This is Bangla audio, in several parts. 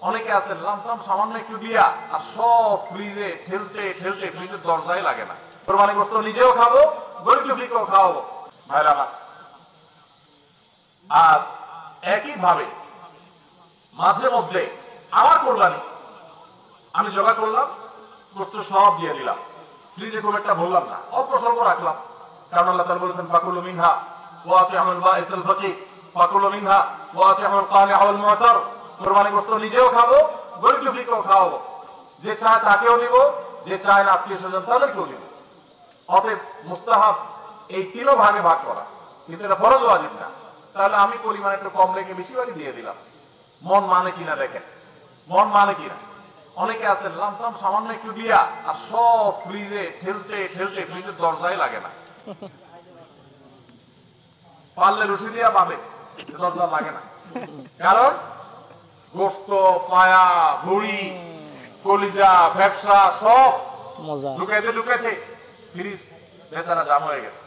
অনেকে আছেন লামসাম সামান্য একটু দিয়া আর সব ফ্রিজে ঠেলতে ঠেলতে ফ্রিজের দরজায় লাগে না। কোরবানি গোশত নিজেও খাবো, গরিব দুঃখীকেও খাওয়াবো ভাইরা। আর একই ভাবে মাঝে মধ্যে আমার কোরবানি আমি জোগাড় করলাম, গোশত সব দিয়ে দিলাম, ফ্রিজে খুব একটা বললাম না, অল্প স্বল্প রাখলাম। কারণ আল্লাহ তাআলা বলেছেন ফাকুলু মিনহা ওয়া আতিউল বাঈসাল ফাকিহ ফাকুলু মিনহা ওয়া আতিউল কানিআল মুতার। কোরবানি গোশত নিজেও খাবো, গরিব দুঃখীকেও খাওয়াবো, যে চায় তাকেও দিব, যে চায় না আত্মীয় স্বজন তাদেরকেও দিব। অতএব মুস্তাহাব এই তিনও ভাগে ভাগ করা, কিন্তু এটা ফরজ ওয়াজিব না। তাহলে আমি পরিমাণ একটু কম রেখে বেশিরভাগই দিয়ে দিলাম। মন মানে কিনা দেখেন, মন মানে কিনা। অনেকে আছেন লামসাম সামান্য একটু দিয়া আর সব ফ্রিজে ঠেলতে ঠেলতে ফ্রিজের দরজায় লাগে না। পারলে রশি দিয়া পাবে, দরজা লাগে না। কারণ গোশত, পায়া, ভুড়ি, কলিজা, ব্যবসা সব লুকাইতে লুকাইতে ফ্রিজ বেচারা জাম হয়ে গেছে।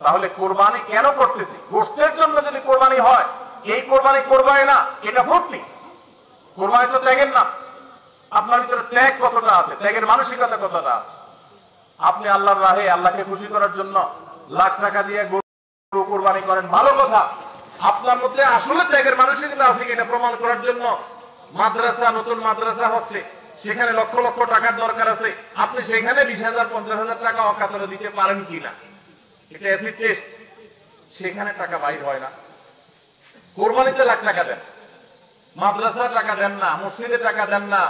তাহলে কোরবানি কেন করতেছি? গোশতের জন্য যদি কোরবানি হয়, এই কোরবানি কোরবানি না, এটা ফুর্তি। কোরবানি তো ত্যাগের না। আপনার ভিতরে ত্যাগ কতটা আছে, ত্যাগের মানসিকতা কতটা আছে। আপনি আল্লাহর রাহে আল্লাহকে খুশি করার জন্য লাখ টাকা দিয়ে গরু কোরবানি করেন, ভালো কথা। আপনার মধ্যে আসলে ত্যাগের মানসিকতা আছে কিনা প্রমাণ করার জন্য মাদ্রাসা, নতুন মাদ্রাসা হচ্ছে, সেখানে লক্ষ লক্ষ টাকার দরকার আছে, আপনি সেখানে 20,000 50,000 টাকা অকাতরে দিতে পারেন কিনা, এটা অ্যাসিড টেস্ট। সেখানে টাকা বাইর হয় না। কোরবানিতে লাখ টাকা দেন, মাদ্রাসায় টাকা দেন না, মসজিদে টাকা দেন না,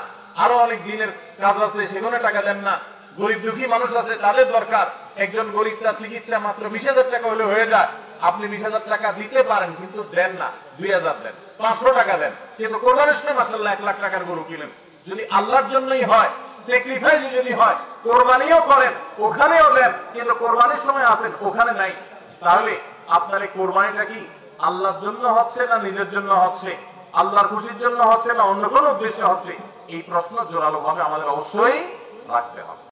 আরো অনেক দিনের কাজ আছে সেখানে টাকা দেন না। গরিব দুঃখী মানুষ আছে, তাদের দরকার। একজন গরিব তার চিকিৎসা মাত্র 20,000 টাকা হলে হয়ে যায়, আপনি 20,000 টাকা দিতে পারেন, কিন্তু দেন না। 2,000 দেন, 500 টাকা দেন, কিন্তু কোরবানির সময় মাশাআল্লাহ 1 লাখ টাকার গরু কিনেন। যদি আল্লাহর জন্যই হয়, স্যাক্রিফাইস যদি হয়, কোরবানিও করেন, ওখানেও দেন, কিন্তু কোরবানির সময় আছেন ওখানে নাই। তাহলে আপনার এই কোরবানিটা কি আল্লাহর জন্য হচ্ছে না নিজের জন্য হচ্ছে, আল্লাহর খুশির জন্য হচ্ছে না অন্য কোনো উদ্দেশ্যে হচ্ছে? এই প্রশ্ন জোরালো ভাবে আমাদের অবশ্যই রাখতে হবে।